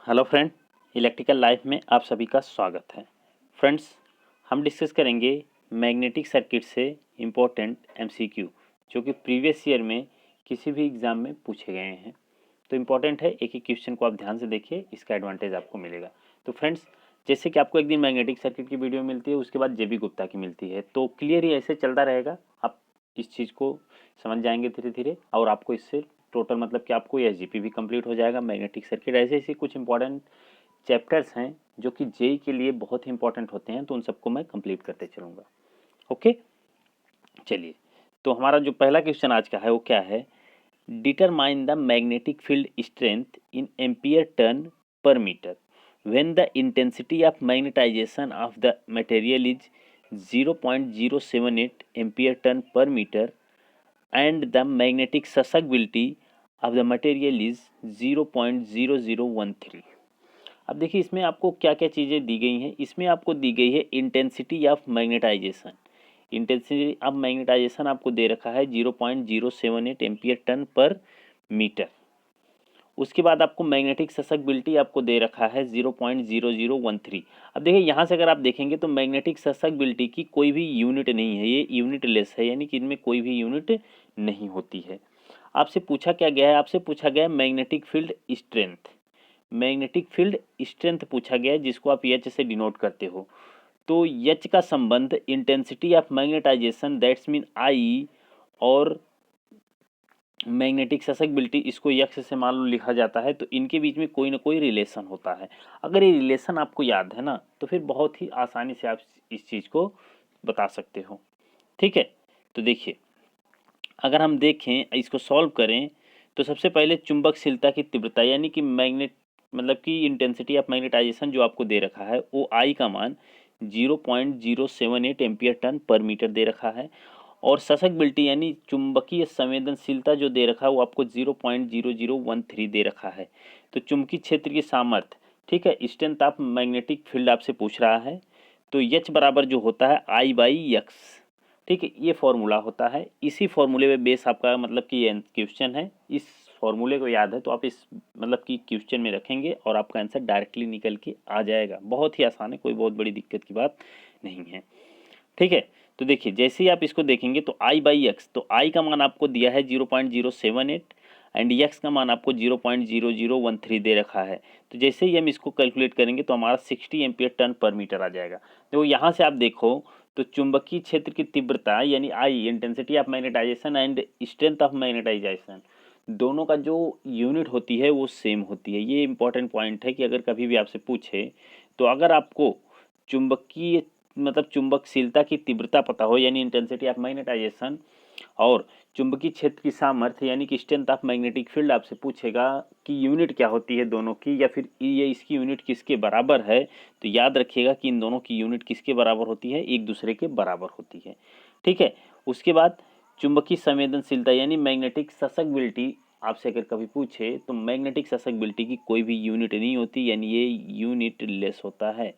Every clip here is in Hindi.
हेलो फ्रेंड, इलेक्ट्रिकल लाइफ में आप सभी का स्वागत है। फ्रेंड्स, हम डिस्कस करेंगे मैग्नेटिक सर्किट से इम्पोर्टेंट एमसीक्यू जो कि प्रीवियस ईयर में किसी भी एग्ज़ाम में पूछे गए हैं। तो इम्पोर्टेंट है, एक एक क्वेश्चन को आप ध्यान से देखिए, इसका एडवांटेज आपको मिलेगा। तो फ्रेंड्स, जैसे कि आपको एक दिन मैग्नेटिक सर्किट की वीडियो मिलती है, उसके बाद जेबी गुप्ता की मिलती है, तो क्लियर ही ऐसे चलता रहेगा। आप इस चीज़ को समझ जाएंगे धीरे धीरे और आपको इससे टोटल मतलब कि आपको एसजीपी भी कंप्लीट हो जाएगा। मैग्नेटिक सर्किट ऐसे ऐसे कुछ इंपॉर्टेंट चैप्टर्स हैं जो कि जेई के लिए बहुत ही इंपॉर्टेंट होते हैं, तो उन सबको मैं कंप्लीट करते चलूँगा। ओके, चलिए। तो हमारा जो पहला क्वेश्चन आज का है वो क्या है? Determine the magnetic field strength in ampere turn per metre when the intensity of magnetization of the material is 0.078 ampere turn per metre and the magnetic susceptibility of the material is 0.0013। अब देखिए इसमें आपको क्या क्या चीज़ें दी गई हैं। इसमें आपको दी गई है intensity of magnetisation. Intensity of magnetisation आपको दे रखा है 0.078 एम्पियर टन पर मीटर। उसके बाद आपको मैग्नेटिक ससेप्टिबिलिटी आपको दे रखा है 0.0013। अब देखिए यहाँ से अगर आप देखेंगे तो मैग्नेटिक ससेप्टिबिलिटी की कोई भी यूनिट नहीं है, ये यूनिट लेस है, यानी कि इनमें कोई भी यूनिट नहीं होती है। आपसे पूछा क्या गया है? आपसे पूछा गया है magnetic field strength. Magnetic field strength पूछा गया है, जिसको आप एच से डिनोट करते हो। तो एच का संबंध intensity of magnetisation that's mean I और मैग्नेटिक ससेप्टिबिलिटी, इसको यक्स से मान लो लिखा जाता है, तो इनके बीच में कोई ना कोई रिलेशन होता है। अगर ये रिलेशन आपको याद है ना, तो फिर बहुत ही आसानी से आप इस चीज़ को बता सकते हो। ठीक है, तो देखिए अगर हम देखें इसको सॉल्व करें तो सबसे पहले चुंबकशीलता की तीव्रता यानी कि मैग्नेट मतलब कि इंटेंसिटी ऑफ मैग्नेटाइजेशन जो आपको दे रखा है वो आई का मान 0.078 एम्पियर टन पर मीटर दे रखा है, और ससेप्टिबिलिटी यानी चुंबकीय संवेदनशीलता जो दे रखा है वो आपको 0.0013 दे रखा है। तो चुंबकीय क्षेत्र की सामर्थ्य, ठीक है, स्ट्रेंथ ऑफ मैग्नेटिक फील्ड आपसे पूछ रहा है, तो एच बराबर जो होता है आई बाई एक्स। ठीक है, ये फॉर्मूला होता है। इसी फॉर्मूले में बेस आपका मतलब कि ये क्वेश्चन है। इस फॉर्मूले को याद है तो आप इस मतलब कि क्वेश्चन में रखेंगे और आपका आंसर डायरेक्टली निकल के आ जाएगा। बहुत ही आसान है, कोई बहुत बड़ी दिक्कत की बात नहीं है। ठीक है, तो देखिए जैसे ही आप इसको देखेंगे तो आई बाई एक्स, तो आई का मान आपको दिया है 0.078 एंड एक्स का मान आपको 0.0013 दे रखा है। तो जैसे ही हम इसको कैलकुलेट करेंगे तो हमारा 60 एम्पियर टन पर मीटर आ जाएगा। तो यहाँ से आप देखो तो चुंबकीय क्षेत्र की तीव्रता यानी I, intensity of magnetization and strength of magnetization, दोनों का जो यूनिट होती है वो सेम होती है। ये इंपॉर्टेंट पॉइंट है कि अगर कभी भी आपसे पूछे तो अगर आपको चुंबकीय मतलब चुंबकशीलता की तीव्रता पता हो यानी इंटेंसिटी ऑफ मैग्नेटाइजेशन, और चुंबकीय क्षेत्र की सामर्थ्य यानी कि स्ट्रेंथ ऑफ मैग्नेटिक फील्ड आपसे पूछेगा कि यूनिट क्या होती है दोनों की, या फिर ये इसकी यूनिट किसके बराबर है, तो याद रखिएगा कि इन दोनों की यूनिट किसके बराबर होती है, एक दूसरे के बराबर होती है। ठीक है, उसके बाद चुंबकीय संवेदनशीलता यानी मैग्नेटिक ससेप्टिबिलिटी आपसे अगर कभी पूछे तो मैग्नेटिक ससेप्टिबिलिटी की कोई भी यूनिट नहीं होती, यानी ये यूनिट लेस होता है,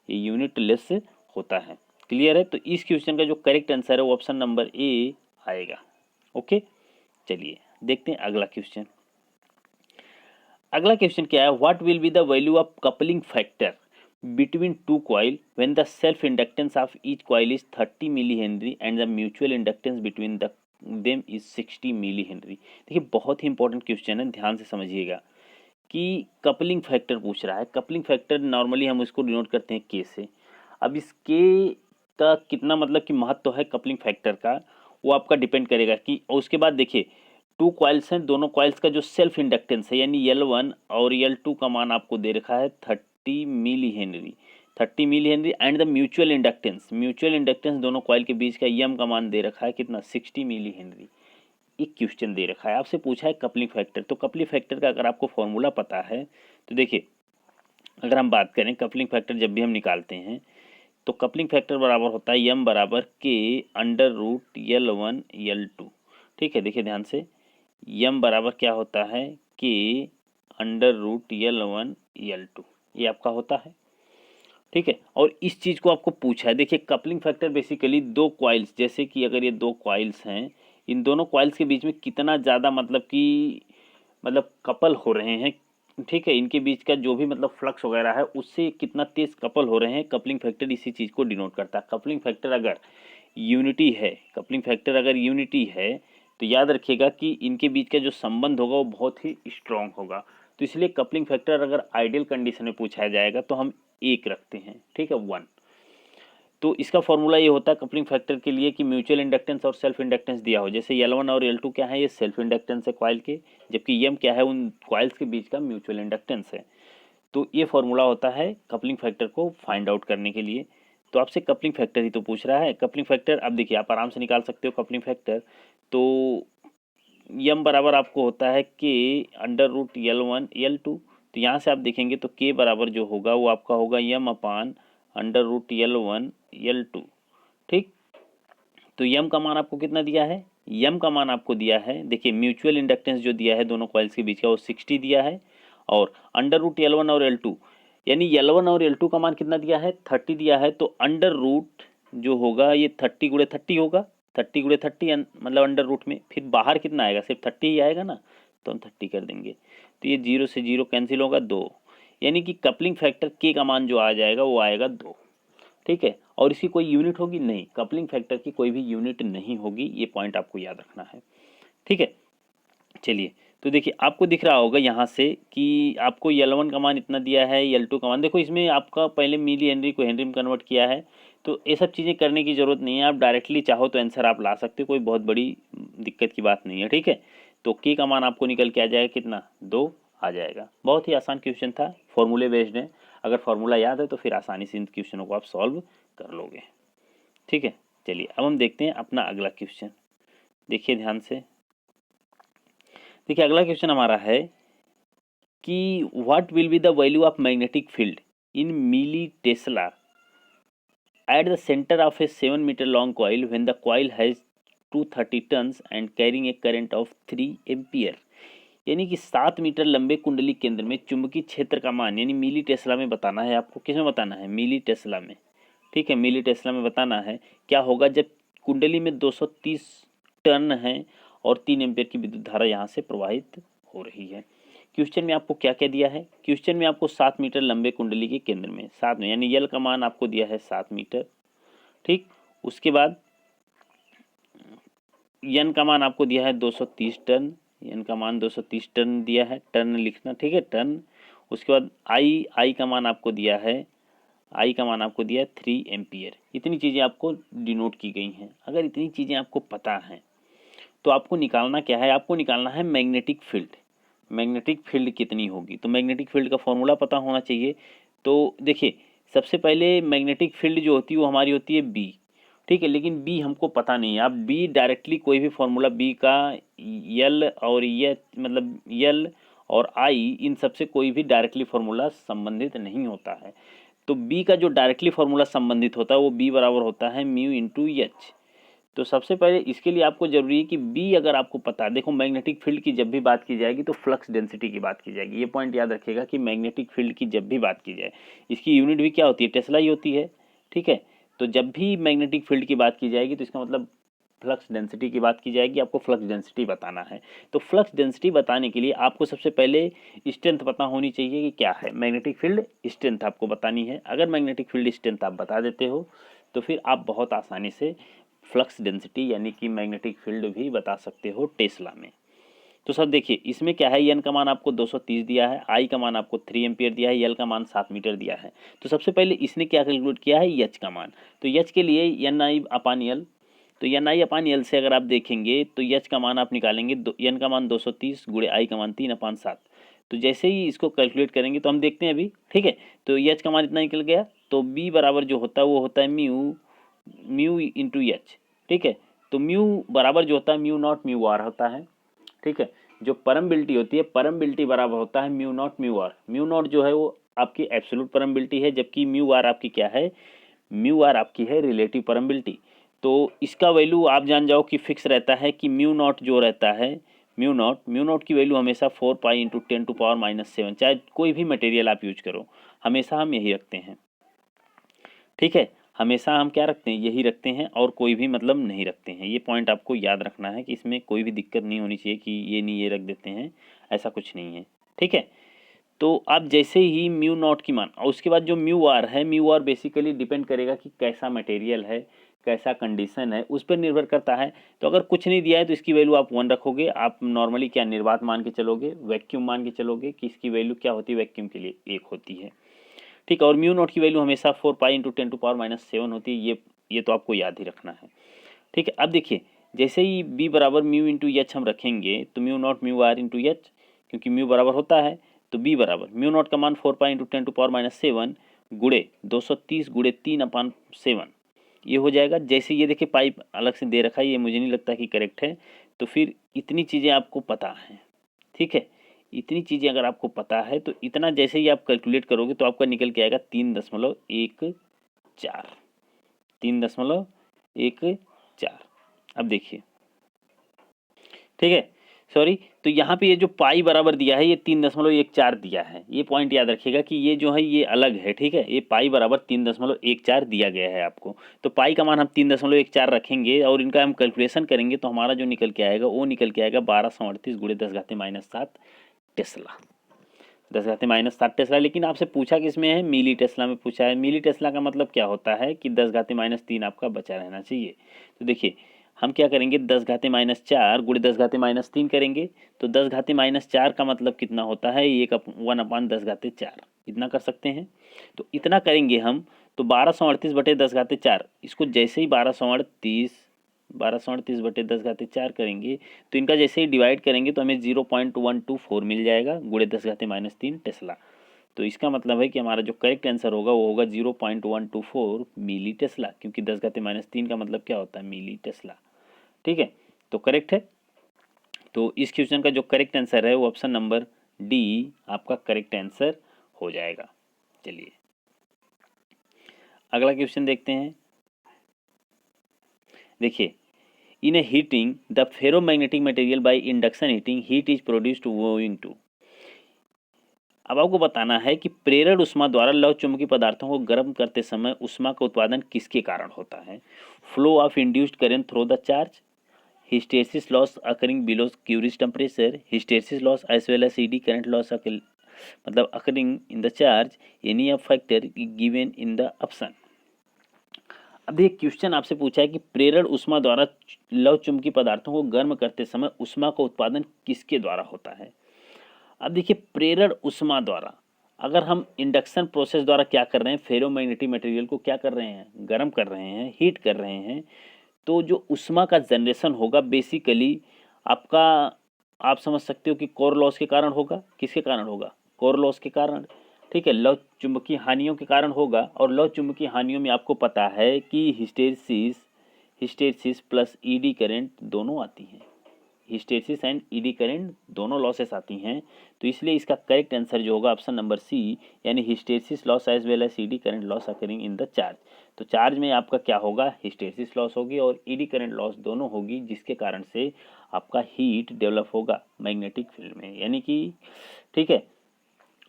ये यूनिट लेस होता है। क्लियर है? तो इस क्वेश्चन का जो करेक्ट आंसर है वो ऑप्शन नंबर ए आएगा। ओके, चलिए देखते हैं अगला क्वेश्चन। अगला क्वेश्चन क्या है? What will be the value of coupling factor between two coil when the self inductance of each coil is 30 millihenry and the mutual inductance between them is 60 millihenry। देखिए बहुत ही इंपॉर्टेंट क्वेश्चन है, ध्यान से समझिएगा कि कपलिंग फैक्टर पूछ रहा है। कपलिंग फैक्टर नॉर्मली हम उसको डिनोट करते हैं के से। अब इस के का कितना मतलब कि महत्व है कपलिंग फैक्टर का, वो आपका डिपेंड करेगा कि, और उसके बाद देखिए टू कॉइल्स हैं, दोनों कॉइल्स का जो सेल्फ इंडक्टेंस है यानी L1 और L2 का मान आपको दे रखा है 30 millihenry, 30 millihenry and the mutual inductance, mutual inductance दोनों कॉइल के बीच का एम का मान दे रखा है कितना, 60 मिली हेनरी। एक क्वेश्चन दे रखा है, आपसे पूछा है कपलिंग फैक्टर। तो कपलिंग फैक्टर का अगर आपको फॉर्मूला पता है तो देखिए अगर हम बात करें कपलिंग फैक्टर जब भी हम निकालते हैं तो कपलिंग फैक्टर बराबर होता है एम बराबर के अंडर रूट L1 L2। ठीक है, देखिए ध्यान से, एम बराबर क्या होता है के अंडर रूट L1 L2, ये आपका होता है। ठीक है, और इस चीज़ को आपको पूछा है। देखिए कपलिंग फैक्टर बेसिकली दो कॉइल्स, जैसे कि अगर ये दो कॉइल्स हैं, इन दोनों कॉइल्स के बीच में कितना ज़्यादा मतलब कि मतलब कपल हो रहे हैं, ठीक है, इनके बीच का जो भी मतलब फ्लक्स वगैरह है उससे कितना तेज कपल हो रहे हैं, कपलिंग फैक्टर इसी चीज़ को डिनोट करता है। कपलिंग फैक्टर अगर यूनिटी है, कपलिंग फैक्टर अगर यूनिटी है तो याद रखिएगा कि इनके बीच का जो संबंध होगा वो बहुत ही स्ट्रांग होगा। तो इसलिए कपलिंग फैक्टर अगर आइडियल कंडीशन में पूछा जाएगा तो हम 1 रखते हैं, ठीक है, 1। तो इसका फॉर्मूला ये होता है कपलिंग फैक्टर के लिए कि म्यूचुअल इंडक्टेंस और सेल्फ इंडक्टेंस दिया हो। जैसे L1 और L2 क्या है, ये सेल्फ इंडक्टेंस है कॉइल के, जबकि M क्या है, उन कॉइल्स के बीच का म्यूचुअल इंडक्टेंस है। तो ये फॉर्मूला होता है कपलिंग फैक्टर को फाइंड आउट करने के लिए। तो आपसे कपलिंग फैक्टर ही तो पूछ रहा है। कपलिंग फैक्टर अब देखिए आप आराम से निकाल सकते हो कपलिंग फैक्टर। तो यम बराबर आपको होता है के अंडर रूट L1 L2। तो यहाँ से आप देखेंगे तो के बराबर जो होगा वो आपका होगा यम upon under root L1 L2, ठीक। तो यम का मान आपको कितना दिया है, यम का मान आपको दिया है, देखिए म्यूचुअल इंडक्टेंस जो दिया है दोनों कॉइल्स के बीच का वो 60 दिया है, और अंडर रूट L1 और L2 यानी L1 और L2 का मान कितना दिया है, 30 दिया है। तो अंडर रूट जो होगा ये 30 गुणे 30 होगा, 30 गुणे 30 मतलब अंडर रूट में फिर बाहर कितना आएगा, सिर्फ 30 ही आएगा ना, तो हम 30 कर देंगे। तो ये 0 से 0 कैंसिल होगा, 2, यानी कि कपलिंग फैक्टर के का मान जो आ जाएगा वो आएगा 2, ठीक है। और इसकी कोई यूनिट होगी नहीं, कपलिंग फैक्टर की कोई भी यूनिट नहीं होगी, ये पॉइंट आपको याद रखना है, ठीक है। चलिए, तो देखिए आपको दिख रहा होगा यहाँ से कि आपको L1 का मान इतना दिया है, L2 का मान देखो, इसमें आपका पहले मिली हेनरी को हेनरी में कन्वर्ट किया है। तो ये सब चीज़ें करने की ज़रूरत नहीं है, आप डायरेक्टली चाहो तो आंसर आप ला सकते हो, कोई बहुत बड़ी दिक्कत की बात नहीं है, ठीक है। तो के का मान आपको निकल के आ जाएगा कितना, 2 आ जाएगा। बहुत ही आसान क्वेश्चन था, फॉर्मूले बेस्ड है। अगर फॉर्मूला याद है तो फिर आसानी से इन क्वेश्चनों को आप सॉल्व कर लोगे, ठीक है। चलिए अब हम देखते हैं अपना अगला क्वेश्चन, देखिए ध्यान से। देखिए अगला क्वेश्चन हमारा है कि what will be the value of magnetic field in millitesla at the centre of a 7 metre long coil when the coil has 230 turns and carrying a current of 3 ampere. यानी कि 7 मीटर लंबे कुंडली केंद्र में चुंबकीय क्षेत्र का मान, यानी मिली टेस्ला में बताना है आपको। किस में बताना है, मिली टेस्ला में, ठीक है, मिली टेस्ला में बताना है क्या होगा जब कुंडली में 230 टन है और 3 एम्पियर की विद्युत धारा यहाँ से प्रवाहित हो रही है। क्वेश्चन में आपको क्या क्या दिया है, क्वेश्चन में आपको 7 मीटर लंबे कुंडली के केंद्र में 7 में, यानी यल का मान आपको दिया है 7 मीटर, ठीक। उसके बाद यन का मान आपको दिया है 230 टन, यन का मान 230 टन दिया है, टन लिखना, ठीक है, टन। उसके बाद आई का मान आपको दिया है, आई का मान आपको दिया है 3 एम्पियर। इतनी चीज़ें आपको डिनोट की गई हैं। अगर इतनी चीज़ें आपको पता हैं तो आपको निकालना क्या है, आपको निकालना है मैग्नेटिक फील्ड। मैग्नेटिक फील्ड कितनी होगी, तो मैग्नेटिक फील्ड का फॉर्मूला पता होना चाहिए। तो देखिए सबसे पहले मैग्नेटिक फील्ड जो होती है वो हमारी होती है बी, ठीक है, लेकिन बी हमको पता नहीं है। आप बी डायरेक्टली कोई भी फॉर्मूला बी का यल और ये मतलब यल और आई इन सबसे कोई भी डायरेक्टली फॉर्मूला संबंधित नहीं होता है। तो बी का जो डायरेक्टली फॉर्मूला संबंधित होता है वो बी बराबर होता है म्यू इंटू एच। तो सबसे पहले इसके लिए आपको जरूरी है कि बी अगर आपको पता है, देखो मैग्नेटिक फील्ड की जब भी बात की जाएगी तो फ्लक्स डेंसिटी की बात की जाएगी, ये पॉइंट याद रखिएगा कि मैग्नेटिक फील्ड की जब भी बात की जाए इसकी यूनिट भी क्या होती है, टेस्ला ही होती है, ठीक है। तो जब भी मैग्नेटिक फील्ड की बात की जाएगी तो इसका मतलब फ्लक्स डेंसिटी की बात की जाएगी, आपको फ्लक्स डेंसिटी बताना है। तो फ्लक्स डेंसिटी बताने के लिए आपको सबसे पहले स्ट्रेंथ पता होनी चाहिए कि क्या है, मैग्नेटिक फील्ड स्ट्रेंथ आपको बतानी है। अगर मैग्नेटिक फील्ड स्ट्रेंथ आप बता देते हो तो फिर आप बहुत आसानी से फ्लक्स डेंसिटी यानी कि मैग्नेटिक फील्ड भी बता सकते हो टेस्ला में। तो सर देखिए इसमें क्या है, एन का मान आपको 230 दिया है, आई का मान आपको 3 एम्पियर दिया है, यल का मान 7 मीटर दिया है। तो सबसे पहले इसने क्या कैलकुलेट किया है, एच का मान। तो एच के लिए एन आई अपान यल, तो एन आई अपान यल से अगर आप देखेंगे तो एच का मान आप निकालेंगे, एन का मान 230 गुणे आई का मान 3/7। तो जैसे ही इसको कैलकुलेट करेंगे तो हम देखते हैं अभी, ठीक है। तो एच का मान इतना निकल गया, तो बी बराबर जो होता है वो होता है म्यू इंटू एच, ठीक है। तो म्यू बराबर जो होता है म्यू नॉट म्यू आर होता है, ठीक है। जो परमिबिलिटी होती है, परमिबिलिटी बराबर होता है mu naught mu r. Mu naught जो है वो आपकी एब्सोल्यूट परमिबिलिटी है, जबकि म्यू आर आपकी क्या है, म्यू आर आपकी है रिलेटिव परमिबिलिटी। तो इसका वैल्यू आप जान जाओ कि फिक्स रहता है कि म्यू नॉट जो रहता है, म्यू नॉट की वैल्यू हमेशा 4 पाई इंटू 10⁻⁻⁷, चाहे कोई भी मटेरियल आप यूज करो, हमेशा हम यही रखते हैं, ठीक है। हमेशा हम क्या रखते हैं, यही रखते हैं और कोई भी मतलब नहीं रखते हैं। ये पॉइंट आपको याद रखना है कि इसमें कोई भी दिक्कत नहीं होनी चाहिए कि ये नहीं ये रख देते हैं, ऐसा कुछ नहीं है, ठीक है। तो आप जैसे ही म्यू नॉट की मान और उसके बाद जो म्यू आर है, म्यू आर बेसिकली डिपेंड करेगा कि कैसा मटेरियल है, कैसा कंडीशन है, उस पर निर्भर करता है। तो अगर कुछ नहीं दिया है तो इसकी वैल्यू आप 1 रखोगे। आप नॉर्मली क्या निर्वात मान के चलोगे, वैक्यूम मान के चलोगे कि इसकी वैल्यू क्या होती है, वैक्यूम के लिए 1 होती है, ठीक है। और म्यू नॉट की वैल्यू हमेशा 4 पाई इंटू 10⁻⁷ होती है, ये तो आपको याद ही रखना है, ठीक है। अब देखिए जैसे ही बी बराबर म्यू इंटू एच हम रखेंगे तो mu naught mu are into H, क्योंकि म्यू बराबर होता है, तो बी बराबर म्यू नॉट का मान 4 पाई इंटू 10⁻⁷ गुड़े 230 गुड़े 3/7 ये हो जाएगा। जैसे ये देखिए पाइप अलग से दे रखा है, ये मुझे नहीं लगता कि करेक्ट है। तो फिर इतनी चीज़ें आपको पता है, ठीक है। इतनी चीज़ें अगर आपको पता है तो इतना जैसे ही आप कैलकुलेट करोगे तो आपका निकल के आएगा 3.14, 3.14। अब देखिए, ठीक है, सॉरी, तो यहाँ पे ये जो पाई बराबर दिया है ये 3.14 दिया है। ये पॉइंट याद रखिएगा कि ये जो है ये अलग है, ठीक है। ये पाई बराबर 3.14 दिया गया है आपको। तो पाई का मान हम 3.14 रखेंगे और इनका हम कैलकुलेशन करेंगे तो हमारा जो निकल के आएगा वो निकल के आएगा 1238 गुणे 10⁻⁷ टेस्ला, 10⁻⁷ टेस्ला। लेकिन आपसे पूछा किसमें है, मिली टेस्ला में पूछा है। मिली टेस्ला का मतलब क्या होता है कि 10⁻³ आपका बचा रहना चाहिए। तो देखिए हम क्या करेंगे, 10⁻⁴ गुणे 10⁻³ करेंगे तो 10⁻⁴ का मतलब कितना होता है, 1/10⁴ इतना कर सकते हैं। तो इतना करेंगे हम तो 1238 बटे 10⁻⁴, इसको जैसे ही 1238 बटे 10⁻⁴ करेंगे तो इनका जैसे ही डिवाइड करेंगे तो हमें 0.124 मिल जाएगा गुणे 10⁻³ टेस्ला। तो इसका मतलब है कि हमारा जो करेक्ट आंसर होगा वो होगा 0.124 मिली टेस्ला, क्योंकि 10⁻³ का मतलब क्या होता है, मिली टेस्ला, ठीक है। तो करेक्ट है। तो इस क्वेश्चन का जो करेक्ट आंसर है वो ऑप्शन नंबर डी आपका करेक्ट आंसर हो जाएगा। चलिए अगला क्वेश्चन देखते हैं। देखिए, in a heating the ferromagnetic material by induction heating heat is produced owing to. अब आपको बताना है कि प्रेरण उष्मा द्वारा लौह चुंबकीय पदार्थों को गर्म करते समय उष्मा का उत्पादन किसके कारण होता है। Flow of induced current through the charge, hysteresis loss occurring below Curie's temperature, hysteresis loss as well as eddy current loss मतलब occurring in the charge, any of factor given in the option. अब ये क्वेश्चन आपसे पूछा है कि प्रेरण उष्मा द्वारा लौह चुंबकीय पदार्थों को गर्म करते समय उष्मा का उत्पादन किसके द्वारा होता है। अब देखिए प्रेरण उष्मा द्वारा, अगर हम इंडक्शन प्रोसेस द्वारा क्या कर रहे हैं, फेरोमैग्नेटिक मटेरियल को क्या कर रहे हैं, गर्म कर रहे हैं, हीट कर रहे हैं, तो जो उष्मा का जनरेशन होगा बेसिकली आपका, आप समझ सकते हो कि कोर लॉस के कारण होगा। किसके कारण होगा, कोर लॉस के कारण, ठीक है। लौह चुंबकीय हानियों के कारण होगा। और लौह चुंबकीय हानियों में आपको पता है कि हिस्टेरिसिस प्लस ईडी करंट दोनों आती हैं, हिस्टेरिसिस एंड ईडी करंट दोनों लॉसेस आती हैं। तो इसलिए इसका करेक्ट आंसर जो होगा ऑप्शन नंबर सी, यानी hysteresis loss as well as eddy current loss occurring in the charge. तो चार्ज में आपका क्या होगा, हिस्टेरिसिस लॉस होगी और ईडी करंट लॉस दोनों होगी, जिसके कारण से आपका हीट डेवलप होगा मैग्नेटिक फील्ड में, यानी कि, ठीक है,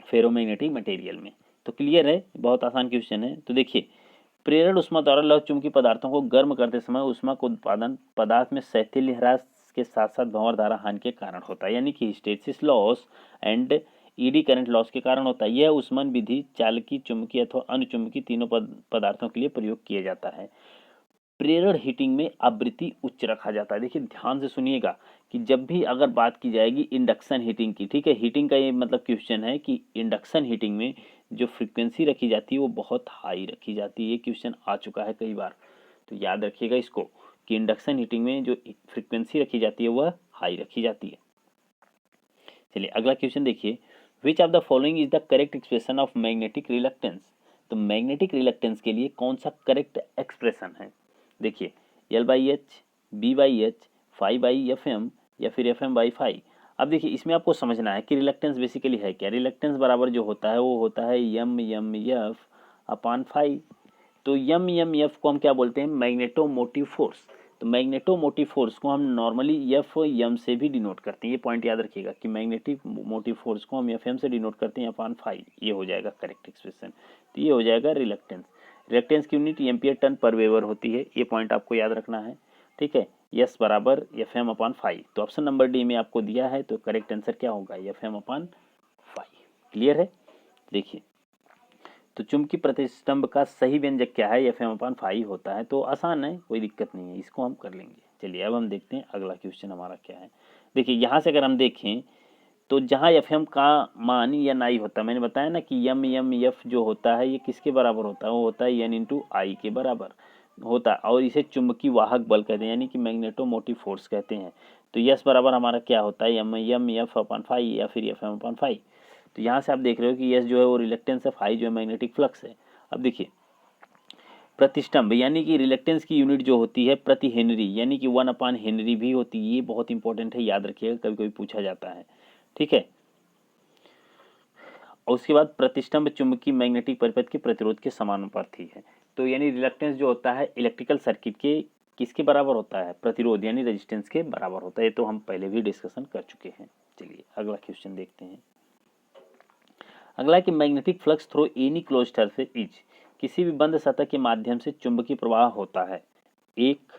फेरोमैग्नेटिक मटेरियल में। तो क्लियर है, बहुत आसान क्वेश्चन है। तो देखिए प्रेरण उष्मा द्वारा लौह चुंबकीय पदार्थों को गर्म करते समय उष्मा का उत्पादन पदार्थ में शैथिल्य ह्रास के साथ साथ भंवर धारा हानि के कारण होता है, यानी कि hysteresis loss and ED current loss के कारण होता है। यह उष्मन विधि चालकी, चुंबकीय अथवा अन्य चुंबकीय तीनों पदार्थों के लिए प्रयोग किया जाता है। प्रेरण हीटिंग में आवृत्ति उच्च रखा जाता है। देखिए ध्यान से सुनिएगा कि जब भी अगर बात की जाएगी इंडक्शन हीटिंग की, ठीक है, हीटिंग का ये मतलब क्वेश्चन है कि इंडक्शन हीटिंग में जो फ्रीक्वेंसी रखी जाती है वो बहुत हाई रखी जाती है। ये क्वेश्चन आ चुका है कई बार, तो याद रखिएगा इसको कि इंडक्शन हीटिंग में जो फ्रीक्वेंसी रखी जाती है वह हाई रखी जाती है। चलिए अगला क्वेश्चन देखिए, विच of the following is the correct expression of magnetic reluctance. तो मैग्नेटिक रिलक्टेंस के लिए कौन सा करेक्ट एक्सप्रेशन है। देखिए L/H, B/H, φ/Fm या फिर Fm/φ। अब देखिए इसमें आपको समझना है कि रिलक्टेंस बेसिकली है क्या। रिलक्टेंस बराबर जो होता है वो होता है M/F/φ। तो M/F को हम क्या बोलते हैं, मैग्नेटोमोटिव फोर्स। तो मैग्नेटोमोटिव फोर्स को हम नॉर्मली Fm से भी डिनोट करते हैं। ये पॉइंट याद रखिएगा कि मैग्नेटिक मोटिव फोर्स को हम Fm से डिनोट करते हैं अपॉन φ। ये हो जाएगा करेक्ट एक्सप्रेशन। तो ये हो जाएगा रिलक्टेंस। रिलक्टेंस की यूनिट एम्पियर टन पर वेबर होती है, ये पॉइंट आपको याद रखना है, ठीक है। यस बराबर Fm/φ। तो ऑप्शन नंबर डी में आपको दिया है, तो करेक्ट आंसर क्या होगा, Fm/φ। क्लियर है? देखिए, तो चुंबकीय प्रतिष्ठंभ का सही व्यंजक क्या है? Fm/φ होता है। तो आसान है, कोई दिक्कत नहीं है, इसको हम कर लेंगे। चलिए अब हम देखते हैं अगला क्वेश्चन हमारा क्या है। देखिए यहाँ से अगर हम देखें तो जहाँ Fm का मान n i होता है, मैंने बताया ना कि F जो होता है ये किसके बराबर होता है? वो होता है n × I के बराबर होता है, और इसे चुंबकीय वाहक बल कहते हैं, यानी कि मैग्नेटोमोटिव फोर्स कहते हैं। तो यस बराबर हमारा क्या होता है? F/φ या फिर Fm/φ। तो यहाँ से आप देख रहे हो कि यस जो है वो रिलेक्टेंस है, फाई जो है मैग्नेटिक फ्लक्स है। अब देखिए प्रतिष्ठंभ यानी कि रिलेक्टेंस की यूनिट जो होती है प्रति हेनरी, यानी कि 1/हेनरी भी होती है। ये बहुत इंपॉर्टेंट है, याद रखिएगा, कभी कभी पूछा जाता है। ठीक है, और उसके बाद प्रतिष्ठंभ चुंबकीय मैग्नेटिक परिपथ के प्रतिरोध के समानुपाती है। तो यानी रिलक्टेंस जो होता है इलेक्ट्रिकल सर्किट के किसके बराबर होता है? प्रतिरोध यानी रेजिस्टेंस के बराबर होता है। ये तो हम पहले भी डिस्कशन कर चुके हैं। चलिए अगला क्वेश्चन देखते हैं। अगला कि magnetic flux through any close surface is, किसी भी बंद सतह के माध्यम से चुंबकीय प्रवाह होता है। 1,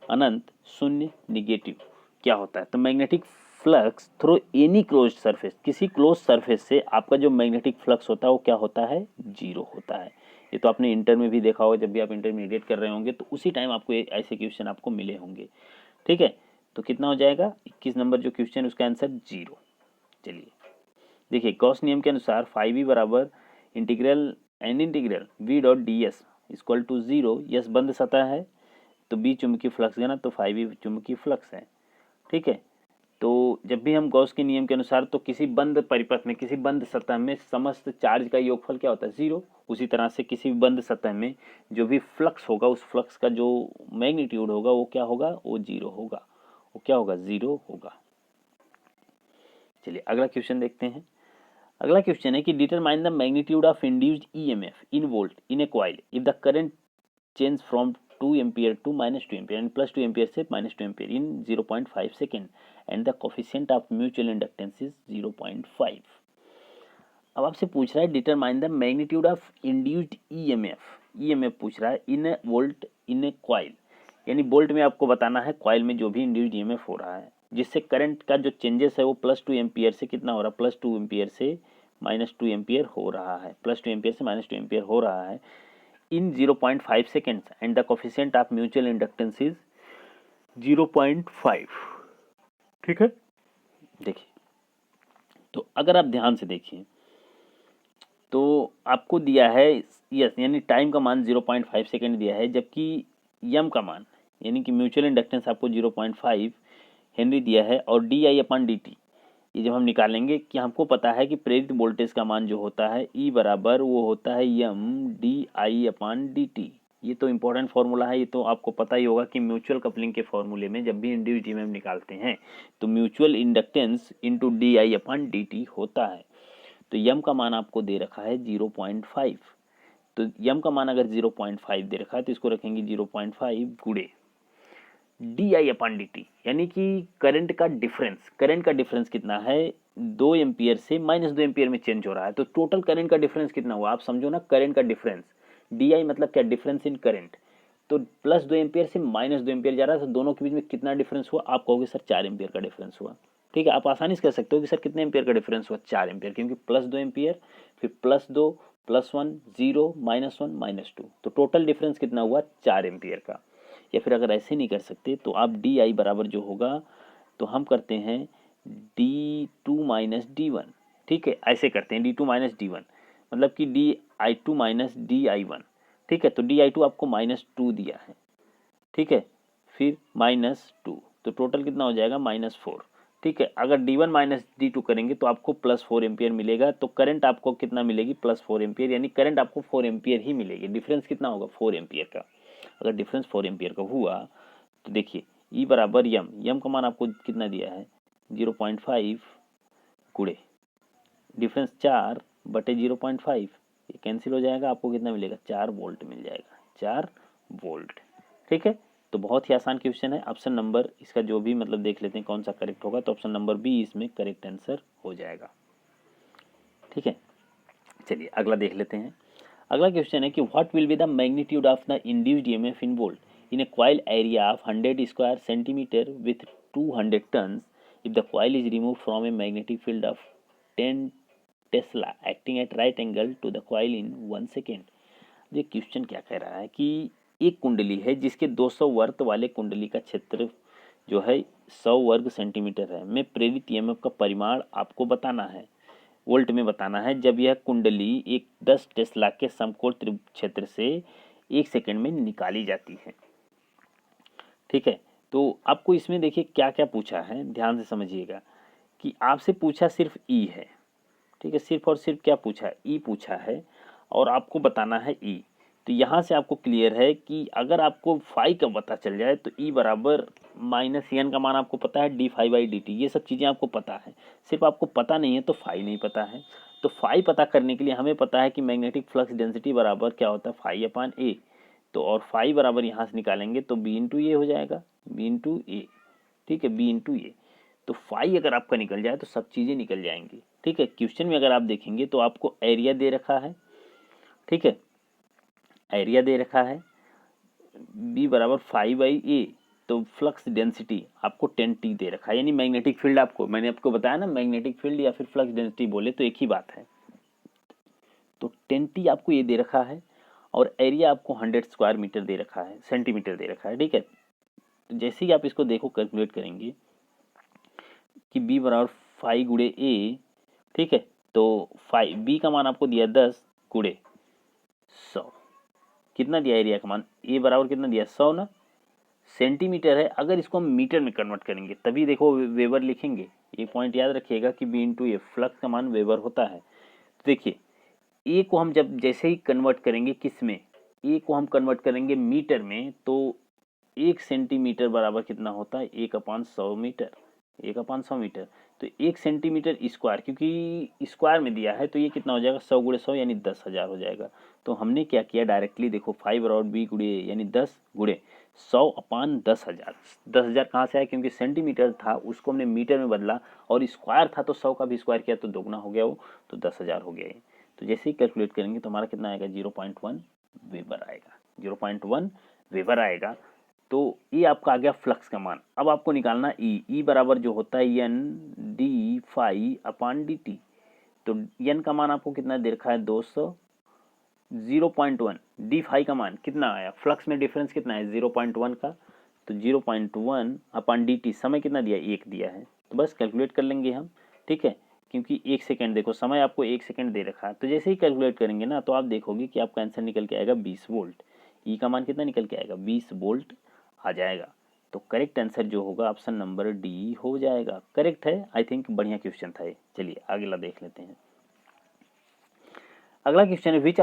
अनंत, 0, निगेटिव। क्या होता है? तो magnetic flux through any close surface, किसी क्लोज सरफेस से आपका जो मैग्नेटिक फ्लक्स होता है वो क्या होता है? 0 होता है। ये तो आपने इंटर में भी देखा होगा, जब भी आप इंटरमीडिएट कर रहे होंगे तो उसी टाइम आपको ऐसे क्वेश्चन आपको मिले होंगे। ठीक है, तो कितना हो जाएगा? 21 नंबर जो क्वेश्चन उसका आंसर 0। चलिए देखिए, गॉस नियम के अनुसार फाई बी बराबर integral V dot d S equal to 0। यस बंद सतह है तो बी चुंबकीय फ्लक्स है ना, तो फाई बी चुंबकीय फ्लक्स है। ठीक है, तो जब भी हम गॉस के नियम के अनुसार तो किसी बंद परिपथ में, किसी बंद सतह में समस्त चार्ज का योगफल क्या होता है? 0। उसी तरह से किसी भी बंद सतह में जो भी फ्लक्स होगा उस फ्लक्स का जो मैग्नीट्यूड होगा वो क्या होगा? वो 0 होगा। वो क्या होगा? 0 होगा। चलिए अगला क्वेश्चन देखते हैं। अगला क्वेश्चन है कि determine the magnitude of induced EMF in volt in a coil if the current change from 2 ampere to -2 ampere and +2 ampere से -2 ampere in 0.5 second and the coefficient of mutual inductance is 0.5। अब आपसे पूछ रहा है determine the magnitude of induced EMF पूछ रहा है in volt in a coil, यानी वोल्ट में आपको बताना है कॉइल में जो भी इंड्यूस्ड ईएमएफ हो रहा है, जिससे करंट का जो चेंजेस है वो +2 एम्पियर से कितना हो रहा है? +2 एम्पियर से -2 एम्पियर हो रहा है, +2 एम्पियर से -2 एम्पियर हो रहा है इन 0.5 seconds and the coefficient of mutual inductance is 0.5। ठीक है, देखिए तो अगर आप ध्यान से देखिए तो आपको दिया है यस, यानी टाइम का मान 0.5 सेकेंड दिया है, जबकि यम का मान यानी कि म्यूचुअल इंडक्टेंस आपको 0.5 हेनरी दिया है, और di/dt ये जब हम निकालेंगे कि हमको पता है कि प्रेरित वोल्टेज का मान जो होता है E बराबर वो होता है यम di/dt। ये तो इंपॉर्टेंट फार्मूला है, ये तो आपको पता ही होगा कि म्यूचुअल कपलिंग के फॉर्मूले में जब भी इंड्यूस्ड ईएमएफ निकालते हैं तो म्यूचुअल इंडक्टेंस इंटू di/dt होता है। तो यम का मान आपको दे रखा है 0.5, तो यम का मान अगर 0.5 दे रखा है तो इसको रखेंगे 0.5 गुणे di/dt, यानी कि करंट का डिफरेंस कितना है? 2 एम्पियर से -2 एम्पियर में चेंज हो रहा है, तो टोटल करंट का डिफरेंस कितना हुआ? आप समझो ना, करंट का डिफरेंस, di मतलब क्या? Difference in current. तो +2 एम्पियर से -2 एम्पियर जा रहा है, तो दोनों के बीच में कितना डिफरेंस हुआ? आप कहोगे सर 4 एम्पियर का डिफरेंस हुआ। ठीक है, आप आसानी से कह सकते हो कि सर कितने एम्पियर का डिफरेंस हुआ? 4 एम्पियर, क्योंकि +2 एम्पियर फिर +2 +1 0 -1 -2, तो टोटल डिफरेंस कितना हुआ? 4 एम्पियर का। या फिर अगर ऐसे नहीं कर सकते तो आप डी बराबर जो होगा तो हम करते हैं d2 - d1। ठीक है, ऐसे करते हैं d2 - d1, मतलब कि di2 - di1। ठीक है, तो di2 आपको -2 दिया है। ठीक है, फिर -2, तो टोटल कितना हो जाएगा? -4। ठीक है, अगर d1 - d2 करेंगे तो आपको +4 एम्पियर मिलेगा, तो करंट आपको कितना मिलेगी? +4 एम्पियर, यानी करंट आपको 4 एम्पियर ही मिलेगी। डिफरेंस कितना होगा? 4 एम्पियर का। अगर डिफरेंस 4 एम्पियर का हुआ तो देखिए E बराबर यम का मान आपको कितना दिया है? 0.5 गुणे डिफरेंस 4/0.5, ये कैंसिल हो जाएगा, आपको कितना मिलेगा? 4 वोल्ट मिल जाएगा, 4 वोल्ट। ठीक है, तो बहुत ही आसान क्वेश्चन है। ऑप्शन नंबर इसका जो भी मतलब देख लेते हैं कौन सा करेक्ट होगा, तो ऑप्शन नंबर बी इसमें करेक्ट आंसर हो जाएगा। ठीक है, चलिए अगला देख लेते हैं। अगला क्वेश्चन है कि what will be the magnitude of the induced EMF in volt in a coil area of 100 square centimetre with 200 turns if the coil is remove from a magnetic field of 10 tesla acting at right angle to the coil in 1 second. ये क्वेश्चन क्या कह रहा है कि एक कुंडली है जिसके 200 वर्त वाले कुंडली का क्षेत्र जो है 100 वर्ग सेंटीमीटर है, में प्रेरित ईएमएफ का परिमाण आपको बताना है, वोल्ट में बताना है, जब यह कुंडली एक 10 टेस्ला के समकोण क्षेत्र से 1 सेकंड में निकाली जाती है। ठीक है, तो आपको इसमें देखिए क्या क्या पूछा है, ध्यान से समझिएगा कि आपसे पूछा सिर्फ ई है। ठीक है, सिर्फ और सिर्फ क्या पूछा है, ई पूछा है और आपको बताना है ई। तो यहाँ से आपको क्लियर है कि अगर आपको फाई का पता चल जाए तो ई बराबर माइनस एन का मान आपको पता है d phi by d t, ये सब चीज़ें आपको पता है, सिर्फ आपको पता नहीं है तो फाई नहीं पता है। तो फाई पता करने के लिए हमें पता है कि मैग्नेटिक फ्लक्स डेंसिटी बराबर क्या होता है फाई अपान ए। तो और फाई बराबर यहाँ से निकालेंगे तो बी इंटू ए हो जाएगा, बी इंटू ए। ठीक है, बी इंटू ए। तो फाई अगर आपका निकल जाए तो सब चीज़ें निकल जाएंगी। ठीक है, क्वेश्चन में अगर आप देखेंगे तो आपको एरिया दे रखा है। ठीक है, एरिया दे रखा है बी बराबर फाई बाई ए, तो फ्लक्स डेंसिटी आपको 10T दे रखा है, यानी मैग्नेटिक फील्ड आपको, मैंने आपको बताया ना मैग्नेटिक फील्ड या फिर फ्लक्स डेंसिटी बोले तो एक ही बात है। तो 10T आपको ये दे रखा है और एरिया आपको 100 स्क्वायर मीटर दे रखा है, सेंटीमीटर दे रखा है। ठीक है, तो जैसे ही आप इसको देखो कैलकुलेट करेंगे कि बी बराबर फाई गुड़े ए। ठीक है, तो फाई बी का मान आपको दिया 10 गुड़े 100, कितना दिया एरिया का मान, ए बराबर कितना दिया 100 ना, सेंटीमीटर है। अगर इसको हम मीटर में कन्वर्ट करेंगे तभी देखो वेबर लिखेंगे, ये पॉइंट याद रखिएगा कि बी इंटू ए, फ्लक्स का मान वेबर होता है। तो देखिए ए को हम जब जैसे ही कन्वर्ट करेंगे किस में, ए को हम कन्वर्ट करेंगे मीटर में, तो 1 सेंटीमीटर बराबर कितना होता है 1/100 मीटर, 1/100 मीटर। तो 1 सेंटीमीटर स्क्वायर, क्योंकि स्क्वायर में दिया है तो ये कितना हो जाएगा 100 गुणे 100 यानी 10,000 हो जाएगा। तो हमने क्या किया डायरेक्टली देखो 5 बराबर बी गुणे यानी 10 गुणे 100/10,000। 10,000 कहाँ से आया, क्योंकि सेंटीमीटर था उसको हमने मीटर में बदला और स्क्वायर था तो 100 का भी स्क्वायर किया तो दोगुना हो गया वो, तो 10,000 हो गया ये। तो जैसे ही कैलकुलेट करेंगे तो हमारा कितना आएगा 0.1 वेबर आएगा, 0.1 वेबर आएगा। तो ये आपका आ गया फ्लक्स का मान। अब आपको निकालना ई बराबर जो होता है एन डी फाई अपान डी टी। तो एन का मान आपको कितना दे रखा है 200, 0.1 डी फाई का मान कितना आया, फ्लक्स में डिफरेंस कितना है 0.1 का, तो 0.1 अपान डी टी, समय कितना दिया 1 दिया है, तो बस कैलकुलेट कर लेंगे हम। ठीक है, क्योंकि 1 सेकेंड देखो समय आपको 1 सेकेंड दे रखा है, तो जैसे ही कैलकुलेट करेंगे ना तो आप देखोगे कि आपका आंसर निकल के आएगा 20 वोल्ट। ई का मान कितना निकल के आएगा 20 वोल्ट आ जाएगा। तो करेक्ट आंसर जो होगा ऑप्शन नंबर डी हो जाएगा। करेक्ट है, आई थिंक बढ़िया क्वेश्चन था ये। चलिए अगला देख लेते हैं। अगला क्वेश्चन है which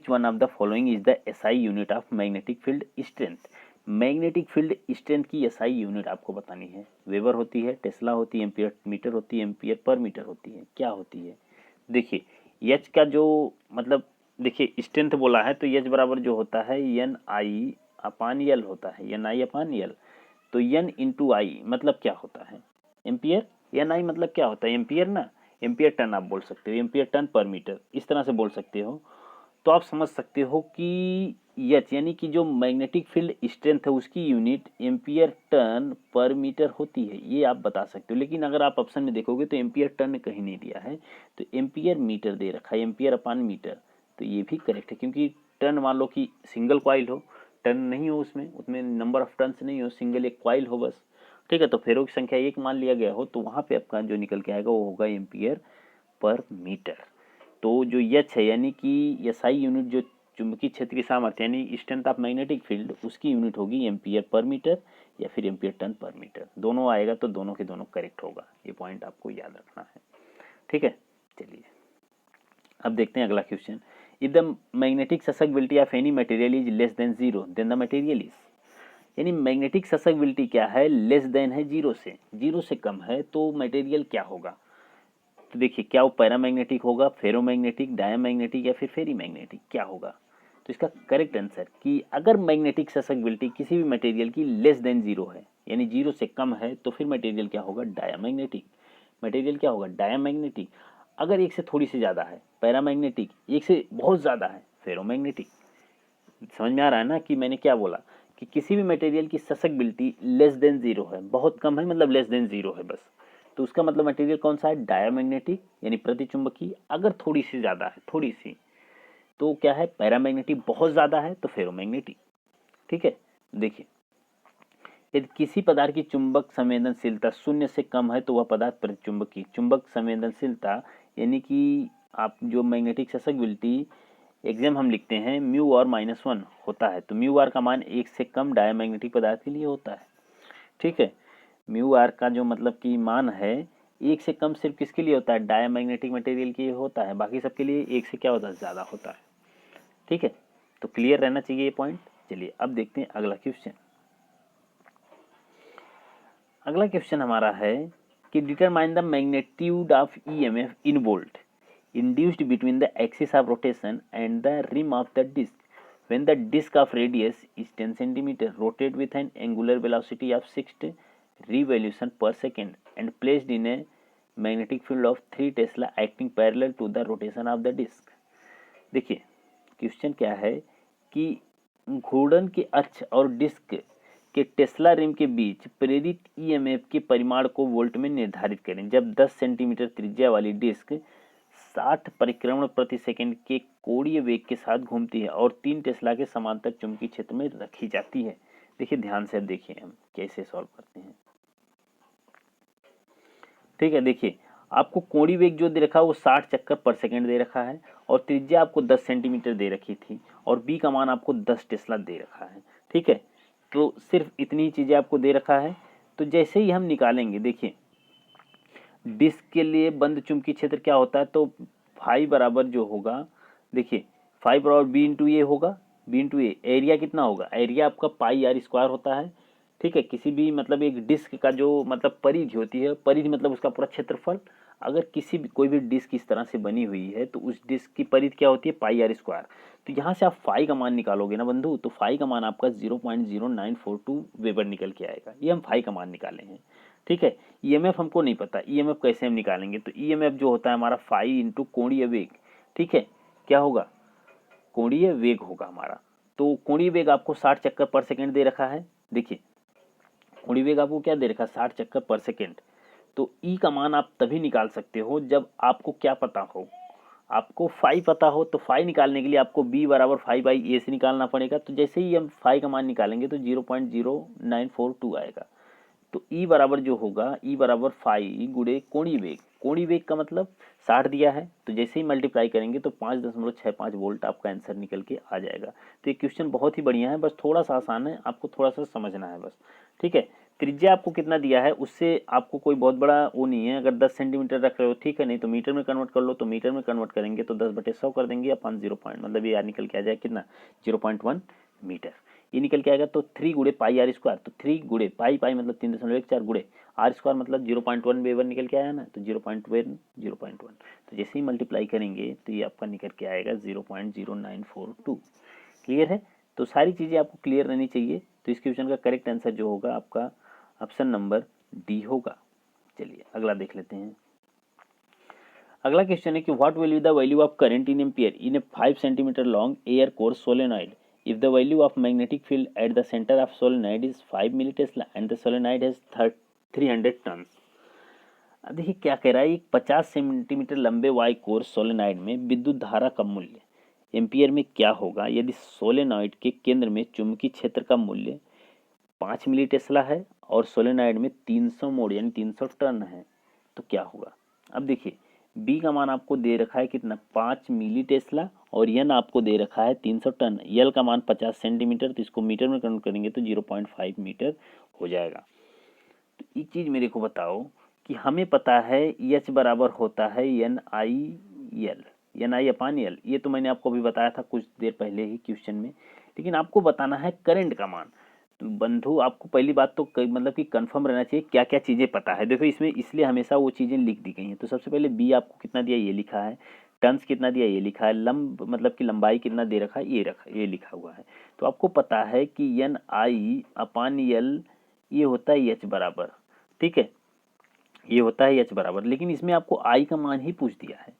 one of the following is the SI unit of magnetic field strength. Magnetic field strength की एसआई यूनिट आपको बतानी है। वेबर होती है, टेस्ला होती है, एम्पियर मीटर होती है, एम्पियर पर मीटर होती है, क्या होती है। देखिए एच का जो मतलब देखिए स्ट्रेंथ बोला है तो एच बराबर जो होता है एन आई अपान यल होता है, एन आई अपान यल। तो एन इंटू आई मतलब क्या होता है एम्पियर, एन आई मतलब क्या होता है एम्पियर ना, एम्पियर टन आप बोल सकते हो, एम्पियर टन पर मीटर इस तरह से बोल सकते हो। तो आप समझ सकते हो कि एच यानी कि जो मैग्नेटिक फील्ड स्ट्रेंथ है उसकी यूनिट एम्पियर टन पर मीटर होती है, ये आप बता सकते हो। लेकिन अगर आप ऑप्शन में देखोगे तो एम्पियर टन कहीं नहीं दिया है, तो एम्पियर मीटर दे रखा है, एम्पियर अपान मीटर। तो ये भी करेक्ट है, क्योंकि टन मान लो कि सिंगल कॉइल हो, टन नहीं हो उसमें, उसमें नंबर ऑफ टन्स नहीं हो, सिंगल एक कॉइल हो बस। ठीक है, तो फेरों की संख्या 1 मान लिया गया हो तो वहाँ पे आपका जो निकल के आएगा वो होगा एम्पियर पर मीटर। तो जो एच है यानी कि एसआई यूनिट जो चुंबकीय क्षेत्र की सामर्थ्य यानी स्ट्रेंथ ऑफ मैग्नेटिक फील्ड उसकी यूनिट होगी एम्पियर पर मीटर या फिर एम्पियर टन पर मीटर, दोनों आएगा तो दोनों के दोनों करेक्ट होगा, ये पॉइंट आपको याद रखना है। ठीक है, चलिए अब देखते हैं अगला question. If the magnetic susceptibility of any material is less than 0 then the material is, यानी मैग्नेटिक ससेप्टिबिलिटी क्या है, लेस देन है 0 से, 0 से कम है तो मटेरियल क्या होगा। तो देखिए क्या वो पैरामैग्नेटिक होगा, फेरोमैग्नेटिक, डायमैग्नेटिक या फिर फेरीमैग्नेटिक, क्या होगा। तो इसका करेक्ट आंसर कि अगर मैग्नेटिक ससेप्टिबिलिटी किसी भी मटेरियल की लेस देन 0 है यानी 0 से कम है तो फिर मटेरियल क्या होगा डायमैग्नेटिक, मटेरियल क्या होगा डायमैग्नेटिक। अगर एक से थोड़ी सी ज़्यादा है पैरामैग्नेटिक, एक से बहुत ज़्यादा है फेरोमैग्नेटिक। समझ में आ रहा है ना कि मैंने क्या बोला कि किसी भी मटेरियल की ससेप्टिबिलिटी लेस देन 0 है, बहुत कम है मतलब लेस देन 0 है बस, तो उसका मतलब मटेरियल कौन सा है, डायमैग्नेटिक यानी प्रतिचुंबकीय। अगर थोड़ी सी ज़्यादा है, थोड़ी सी, तो क्या है, पैरामैग्नेटिक। बहुत ज़्यादा है तो फेरोमैग्नेटिक। ठीक है, देखिए यदि किसी पदार्थ की चुंबक संवेदनशीलता शून्य से कम है तो वह पदार्थ प्रतिचुंबकीय। चुंबक संवेदनशीलता यानी कि आप जो मैग्नेटिक ससेप्टिबिलिटी एग्जाम हम लिखते हैं म्यू आर -1 होता है, तो म्यू आर का मान 1 से कम डायमैग्नेटिक पदार्थ के लिए होता है। ठीक है, म्यू आर का जो मतलब कि मान है 1 से कम सिर्फ किसके लिए होता है, डायमैग्नेटिक मटेरियल के लिए होता है, बाकी सबके लिए 1 से क्या होता है, ज़्यादा होता है। ठीक है, तो क्लियर रहना चाहिए ये पॉइंट। चलिए अब देखते हैं अगला क्वेश्चन। अगला क्वेश्चन हमारा है कि determine the magnitude of EMF in volt induced between the axis of rotation and the rim of the disk when the disk of radius is 10 cm rotated with an angular velocity of 6 revolution per second and placed in a magnetic field of 3 Tesla acting parallel to the rotation of the disk। देखिए क्वेश्चन क्या है कि घूर्णन के अक्ष और डिस्क के टेस्ला रिम के बीच प्रेरित ईएमएफ के परिमाण को वोल्ट में निर्धारित करें जब 10 सेंटीमीटर त्रिज्या वाली डिस्क 60 परिक्रमण प्रति सेकंड के कोणीय वेग के साथ घूमती है और 3 टेस्ला के समांतर चुंबकीय क्षेत्र में रखी जाती है। देखिए ध्यान से, अब देखिए हम कैसे सॉल्व करते हैं। ठीक है, देखिए आपको कोणीय वेग जो दे रखा है वो 60 चक्कर पर सेकंड दे रखा है और त्रिज्या आपको 10 सेंटीमीटर दे रखी थी और बी का मान आपको 10 टेस्ला दे रखा है। ठीक है, तो सिर्फ इतनी ही चीजें आपको दे रखा है। तो जैसे ही हम निकालेंगे, देखिए डिस्क के लिए बंद चुंबकीय क्षेत्र क्या होता है, तो फाई बराबर जो होगा, देखिए फाई बराबर बी इंटू ए होगा, बी इंटू ए। एरिया कितना होगा, एरिया आपका पाई आर स्क्वायर होता है। ठीक है, किसी भी मतलब एक डिस्क का जो मतलब परिधि होती है, परिधि मतलब उसका पूरा क्षेत्रफल। अगर किसी भी कोई भी डिस्क इस तरह से बनी हुई है तो उस डिस्क की परिधि क्या होती है, पाई आर स्क्वायर। तो यहाँ से आप फाई का मान निकालोगे ना बंधु, तो फाई का मान आपका 0.0942 वेबर निकल के आएगा। ये हम फाई का मान निकाले हैं। ठीक है, ईएमएफ हमको नहीं पता, ईएमएफ कैसे हम निकालेंगे, तो ईएमएफ जो होता है हमारा फाई इंटू कोणीय वेग। ठीक है, क्या होगा, कोणीय वेग होगा हमारा। तो कोणीय वेग आपको 60 चक्कर पर सेकंड दे रखा है। देखिए कोणीय वेग आपको क्या दे रखा है, 60 चक्कर पर सेकंड। तो ई का मान आप तभी निकाल सकते हो जब आपको क्या पता हो, आपको फाई पता हो। तो फाई निकालने के लिए आपको बी बराबर फाई बाई ए से निकालना पड़ेगा। तो जैसे ही हम फाई का मान निकालेंगे तो 0.0942 आएगा। तो ई बराबर जो होगा, ई बराबर फाई गुणे कोणीय वेग। कोणीय वेग का मतलब 60 दिया है, तो जैसे ही मल्टीप्लाई करेंगे तो 5.65 वोल्ट आपका आंसर निकल के आ जाएगा। तो ये क्वेश्चन बहुत ही बढ़िया है, बस थोड़ा सा आसान है, आपको थोड़ा सा समझना है बस। ठीक है, त्रिज्या आपको कितना दिया है उससे आपको कोई बहुत बड़ा वो नहीं है। अगर 10 सेंटीमीटर रख रहे हो ठीक है, नहीं तो मीटर में कन्वर्ट कर लो, तो मीटर में कन्वर्ट करेंगे तो 10/100 कर देंगे अपन 0 पॉइंट मतलब ये यार निकल के आ जाए कितना, 0.1 मीटर। ये निकल के आएगा। तो 3 गुणे पाई आर स्क्वायर, तो 3 गुणे पाई पाई मतलब 3.14 गुणे आर स्क्वायर मतलब 0.1 वेबर निकल के आया ना, तो 0.1 तो जैसे ही मल्टीप्लाई करेंगे तो ये आपका निकल के आएगा 0.0942। क्लियर है, तो सारी चीज़ें आपको क्लियर रहनी चाहिए। तो इस क्वेश्चन का करेक्ट आंसर जो होगा आपका ऑप्शन नंबर डी होगा। चलिए अगला देख लेते हैं। अगला क्वेश्चन है कि what will be the value of current in ampere in A 5 centimetre long air core solenoid if the value of magnetic field at the center of solenoid is 5 millitesla and the solenoid has 300 tons। देखिए क्या कह रहा है, एक 50 सेंटीमीटर लंबे वाई कोर सोलेनॉइड में विद्युत धारा का मूल्य एम्पियर में क्या होगा यदि सोलेनॉइड के केंद्र में चुंबकीय क्षेत्र का मूल्य 5 मिली टेस्ला है और सोलेनॉइड में 300 मोड़ यानी 300 टन है, तो क्या होगा। अब देखिए बी का मान आपको दे रखा है कितना, 5 मिली टेस्ला और एन आपको दे रखा है 300 टन। यल का मान 50 सेंटीमीटर, तो इसको मीटर में कन्वर्ट करेंगे तो 0.5 मीटर हो जाएगा। तो एक चीज़ मेरे को बताओ कि हमें पता है एच बराबर होता है एन आई अपान यल, ये तो मैंने आपको अभी बताया था कुछ देर पहले ही क्वेश्चन में। लेकिन आपको बताना है करंट का मान। तो बंधु आपको पहली बात तो मतलब कि कंफर्म रहना चाहिए क्या क्या चीज़ें पता है। देखो इसमें इसलिए हमेशा वो चीज़ें लिख दी गई हैं। तो सबसे पहले बी आपको कितना दिया ये लिखा है, टन्स कितना दिया ये लिखा है, लंब मतलब कि लंबाई कितना दे रखा है ये लिखा हुआ है। तो आपको पता है कि एन आई अपान यल ये होता है एच बराबर, ठीक है ये होता है एच बराबर। लेकिन इसमें आपको आई का मान ही पूछ दिया है,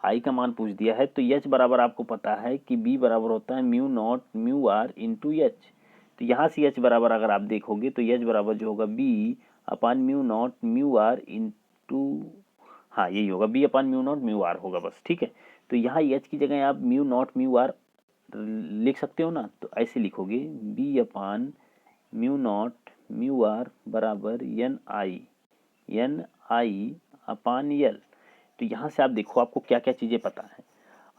आई का मान पूछ दिया है। तो एच बराबर आपको पता है कि बी बराबर होता है mu naught mu are into H. तो यहाँ से एच बराबर अगर आप देखोगे तो एच बराबर जो होगा B upon mu naught mu are into हाँ यही होगा, B upon mu naught mu r होगा बस, ठीक है। तो यहाँ एच की जगह आप म्यू नॉट म्यू आर लिख सकते हो ना, तो ऐसे लिखोगे B upon mu naught mu r बराबर एन आई अपान यल। तो यहाँ से आप देखो आपको क्या क्या चीज़ें पता है।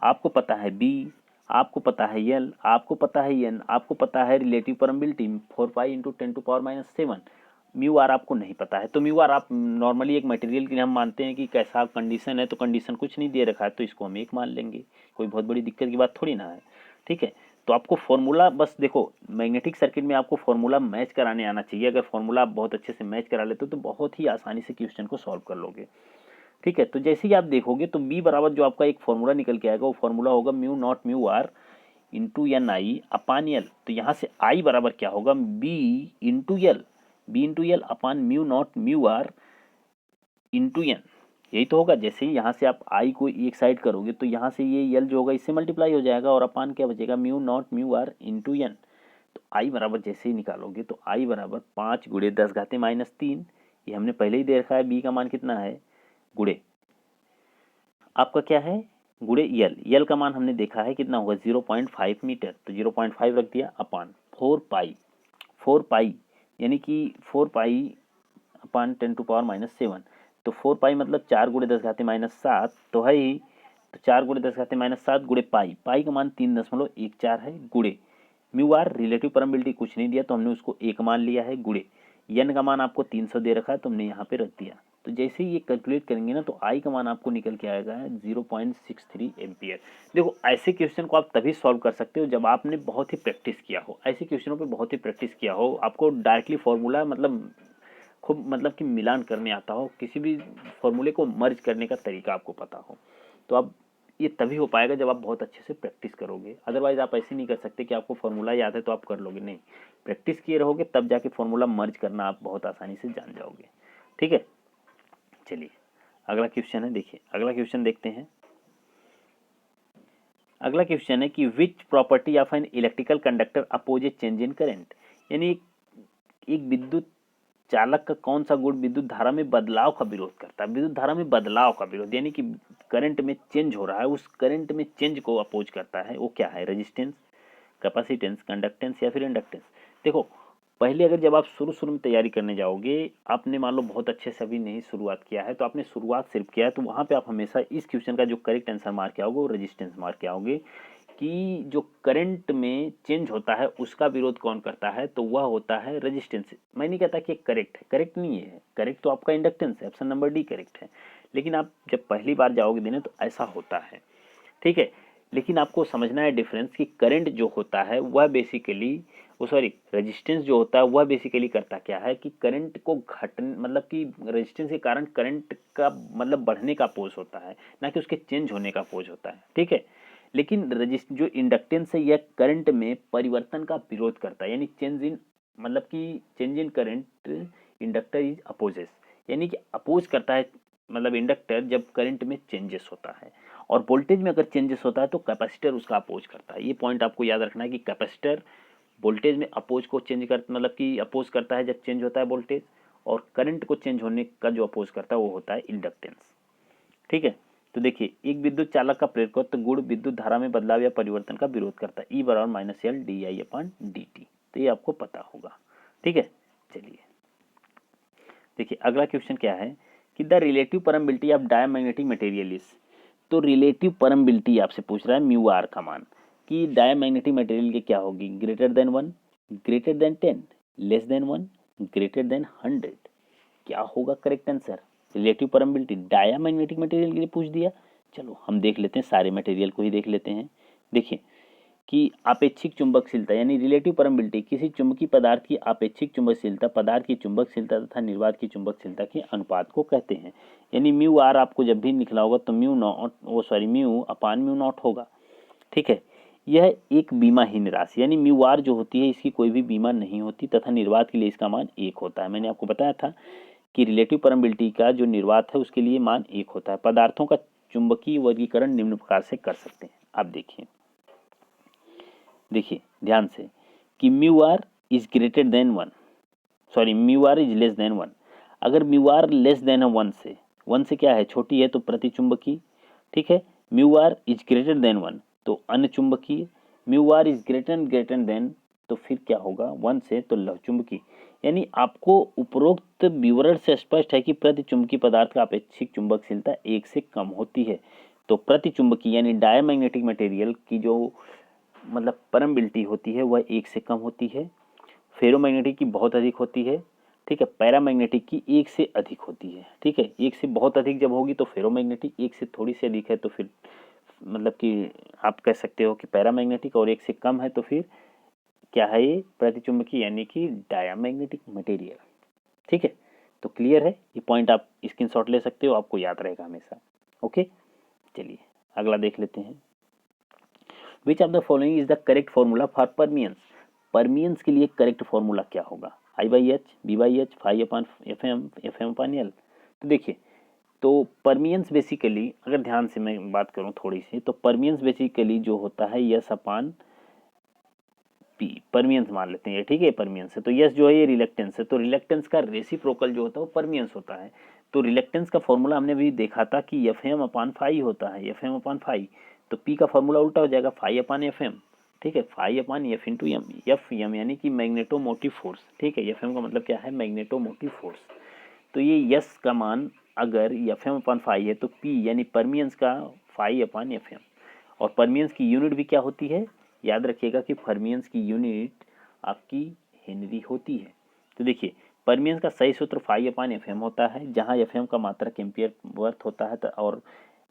आपको पता है बी, आपको पता है यल, आपको पता है एन, आपको पता है relative permeability 4 pi into 10⁻⁷। Mu r आपको नहीं पता है। तो म्यू आर आप नॉर्मली एक मटेरियल के लिए हम मानते हैं कि कैसा कंडीशन है, तो कंडीशन कुछ नहीं दे रखा है तो इसको हम एक मान लेंगे, कोई बहुत बड़ी दिक्कत की बात थोड़ी ना है, ठीक है। तो आपको फॉर्मूला बस देखो, मैग्नेटिक सर्किट में आपको फॉर्मूला मैच कराने आना चाहिए। अगर फॉर्मूला आप बहुत अच्छे से मैच करा लेते हो तो बहुत ही आसानी से क्वेश्चन को सॉल्व कर लोगे, ठीक है। तो जैसे ही आप देखोगे तो बी बराबर जो आपका एक फॉर्मूला निकल के आएगा वो फॉर्मूला होगा mu naught mu are into N I upon L. तो यहाँ से आई बराबर क्या होगा, B into L, B into L upon mu naught mu are into N, यही तो होगा। जैसे ही यहाँ से आप आई को एक साइड करोगे तो यहाँ से ये यल जो होगा इससे मल्टीप्लाई हो जाएगा और अपान क्या बचेगा, mu naught mu are into N. तो आई बराबर जैसे ही निकालोगे तो आई बराबर 5 × 10⁻³ ये हमने पहले ही दे रखा है। बी का मान कितना है, गुड़े आपका क्या है, गुड़े यल का मान हमने देखा है कितना होगा 0.5 मीटर, तो 0.5 रख दिया अपान 4 पाई यानी कि 4 पाई अपान 10⁻⁷। तो 4 पाई मतलब 4 × 10⁻⁷ तो है ही, तो 4 × 10⁻⁷ गुड़े पाई का मान 3.14 है, गुड़े म्यू आर रिलेटिव परमिबिलिटी कुछ नहीं दिया तो हमने उसको एक मान लिया है, गुड़े एन का मान आपको 300 दे रखा है तो हमने यहाँ पे रख दिया। तो जैसे ही ये कैलकुलेट करेंगे ना तो आई का मान आपको निकल के आएगा 0.63 एम्पियर। देखो ऐसे क्वेश्चन को आप तभी सॉल्व कर सकते हो जब आपने बहुत ही प्रैक्टिस किया हो, ऐसे क्वेश्चनों पे बहुत ही प्रैक्टिस किया हो, आपको डायरेक्टली फॉर्मूला मतलब खूब मतलब कि मिलान करने आता हो, किसी भी फॉर्मूले को मर्ज करने का तरीका आपको पता हो, तो अब ये तभी हो पाएगा जब आप बहुत अच्छे से प्रैक्टिस करोगे। अदरवाइज आप ऐसे नहीं कर सकते कि आपको फॉर्मूला याद है तो आप कर लोगे, नहीं, प्रैक्टिस किए रहोगे तब जाके फॉर्मूला मर्ज करना आप बहुत आसानी से जान जाओगे, ठीक है। चलिए अगला क्वेश्चन है, देखिए अगला क्वेश्चन देखते हैं। अगला क्वेश्चन है कि which property of an electrical conductor oppose a change in current, यानी एक विद्युत चालक का कौन सा गुण विद्युत धारा में बदलाव का विरोध करता है। विद्युत धारा में बदलाव का विरोध यानी कि करंट में चेंज हो रहा है, उस करंट में चेंज को अपोज करता है, वो क्या है, रेजिस्टेंस, कैपेसिटेंस, कंडक्टेंस या फिर इंडक्टेंस। देखो पहले अगर जब आप शुरू में तैयारी करने जाओगे, आपने मान लो बहुत अच्छे से अभी नहीं शुरुआत किया है तो आपने शुरुआत सिर्फ किया है, तो वहाँ पे आप हमेशा इस क्वेश्चन का जो करेक्ट आंसर मार के आओगे वो रेजिस्टेंस मार के आओगे कि जो करंट में चेंज होता है उसका विरोध कौन करता है, तो वह होता है रेजिस्टेंस। मैं नहीं कहता कि करेक्ट है, करेक्ट नहीं है, करेक्ट तो आपका इंडक्टेंस है, ऑप्शन नंबर डी करेक्ट है। लेकिन आप जब पहली बार जाओगे देने तो ऐसा होता है, ठीक है। लेकिन आपको समझना है डिफरेंस कि करंट जो होता है वह बेसिकली रेजिस्टेंस जो होता है वह बेसिकली करता क्या है कि करंट को मतलब कि रेजिस्टेंस के कारण करंट का मतलब बढ़ने का अपोज होता है, ना कि उसके चेंज होने का अपोज होता है, ठीक है। लेकिन जो इंडक्टेंस है यह करंट में परिवर्तन का विरोध करता है, यानी चेंज इन मतलब कि change in current inductor is opposes, यानी कि अपोज करता है मतलब इंडक्टर जब करंट में चेंजेस होता है, और वोल्टेज में अगर चेंजेस होता है तो कैपेसिटर उसका अपोज करता है। ये पॉइंट आपको याद रखना है कि कैपेसिटर वोल्टेज में अपोज को चेंज कर मतलब कि अपोज करता है जब चेंज होता है वोल्टेज, और करंट को चेंज होने का जो अपोज करता है वो होता है इंडक्टेंस, ठीक है। तो देखिए एक विद्युत चालक का प्रेरकत्व गुण विद्युत धारा में बदलाव या परिवर्तन का विरोध करता है, E बराबर -L di/dt, तो ये आपको पता होगा, ठीक है। चलिए देखिए अगला क्वेश्चन क्या है कि the relative permeability of diamagnetic material is, तो रिलेटिव परमिबिलिटी आपसे पूछ रहा है म्यू आर का मान कि डायमैग्नेटिक मटेरियल की क्या होगी, greater than 1, greater than 10, less than 1, greater than 100, क्या होगा correct answer. Relative permeability diamagnetic material के लिए पूछ दिया, चलो हम देख लेते हैं, सारे मटेरियल को ही देख लेते हैं। देखिए कि आपेक्षिक चुंबकशीलता यानी रिलेटिव परमिबिलिटी किसी चुंबकीय पदार्थ की आपेक्षिक चुंबकशीलता पदार्थ की चुंबकशीलता तथा निर्वात की चुंबकशीलता के अनुपात को कहते हैं। यानी म्यू आर आपको जब भी निकला होगा तो म्यू अपान म्यू नॉट होगा, ठीक है। यह एक बीमाहीन राशि यानी म्यू आर जो होती है इसकी कोई भी बीमा नहीं होती तथा निर्वात के लिए इसका मान 1 होता है। मैंने आपको बताया था कि रिलेटिव परमिबिलिटी का जो निर्वात है उसके लिए मान 1 होता है। पदार्थों का चुंबकीय वर्गीकरण निम्न प्रकार से कर सकते हैं, आप देखिए ध्यान से कि mu are is greater than 1, mu are is less than 1। अगर म्यू आर लेस देन 1 से 1 से क्या है, छोटी है तो प्रतिचुंबकीय, ठीक है। Mu are is greater than 1 तो अनचुंबकीय, mu are is greater than तो फिर क्या होगा 1 से तो लवचुंबकीय। यानी आपको उपरोक्त विवरण से स्पष्ट है कि प्रतिचुंबकीय पदार्थ का अपेक्षिक चुंबकशीलता 1 से कम होती है। तो प्रतिचुंबकीय यानी डायमैग्नेटिक मटेरियल की जो मतलब परमिबिलिटी होती है वह 1 से कम होती है, फेरोमैग्नेटिक की बहुत अधिक होती है, ठीक है। पैरामैग्नेटिक की 1 से अधिक होती है, ठीक है। 1 से बहुत अधिक जब होगी तो फेरोमैग्नेटिक, 1 से थोड़ी सी अधिक है तो फिर मतलब कि आप कह सकते हो कि पैरामैग्नेटिक, और 1 से कम है तो फिर क्या है ये, प्रतिचुंबकीय यानी कि डायमैग्नेटिक मटेरियल, ठीक है। तो क्लियर है, ये पॉइंट आप स्क्रीनशॉट ले सकते हो, आपको याद रहेगा हमेशा। ओके, चलिए अगला देख लेते हैं। Which of the following is the correct formula for permeance. Permeance के लिए करेक्ट फॉर्मूला क्या होगा, I by H, B by H, phi upon F M upon L. तो देखिए, तो परमियंस बेसिकली अगर ध्यान से मैं बात करूं थोड़ी सी, तो परमियंस बेसिकली जो होता है यस अपान पी, परमियंस मान लेते हैं, ठीक है। परमियंस है तो यस जो है ये रिलेक्टेंस है, तो रिलेक्टेंस का रेसिप्रोकल जो होता है वो परमियंस होता है। तो रिलेक्टेंस का फॉर्मूला हमने भी देखा था कि एफ एम अपान फाई होता है, एफ एम अपान फाई। तो पी का फॉर्मूला उल्टा हो जाएगा, फाई अपान एफ एम, ठीक है। Phi upon F into M, F M यानी कि मैग्नेटोमोटिव फोर्स, ठीक है। एफ एम का मतलब क्या है, मैग्नेटोमोटिव फोर्स। तो ये यस का मान अगर एफ एम अपान फाई है तो पी यानी परमियंस का फाई अपान एफ एम। और परमियंस की यूनिट भी क्या होती है, याद रखिएगा कि परमियंस की यूनिट आपकी हेनरी होती है। तो देखिए, परमियंस का सही सूत्र फाई अपान एफ एम होता है, जहाँ एफ एम का मात्रक एम्पियर वर्थ होता है और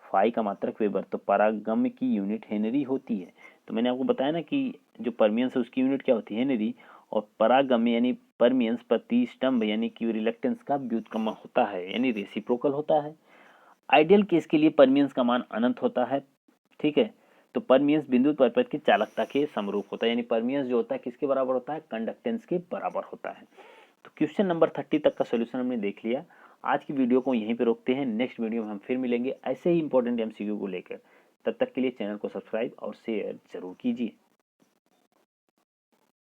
फाई का मात्रक वेबर। तो परागम्य की यूनिट हेनरी होती है। तो मैंने आपको बताया ना कि जो परमियंस है उसकी यूनिट क्या होती है, हेनरी। और परागम्य यानी परमियंस प्रति स्टम्भ यानी कि रिलेक्टेंस का व्युत्क्रम होता है, यानी रेसिप्रोकल होता है। आइडियल केस के लिए परमियंस का मान अनंत होता है, ठीक है। तो परमियंस बिंदु परपथ की चालकता के समरूप होता है, यानी परमियंस जो होता है किसके बराबर होता है, कंडक्टेंस के बराबर होता है। तो क्वेश्चन नंबर 30 तक का सोल्यूशन हमने देख लिया। आज की वीडियो को यहीं पे रोकते हैं, नेक्स्ट वीडियो में हम फिर मिलेंगे ऐसे ही इंपॉर्टेंट एमसीक्यू को लेकर। तब तक के लिए चैनल को सब्सक्राइब और शेयर जरूर कीजिए।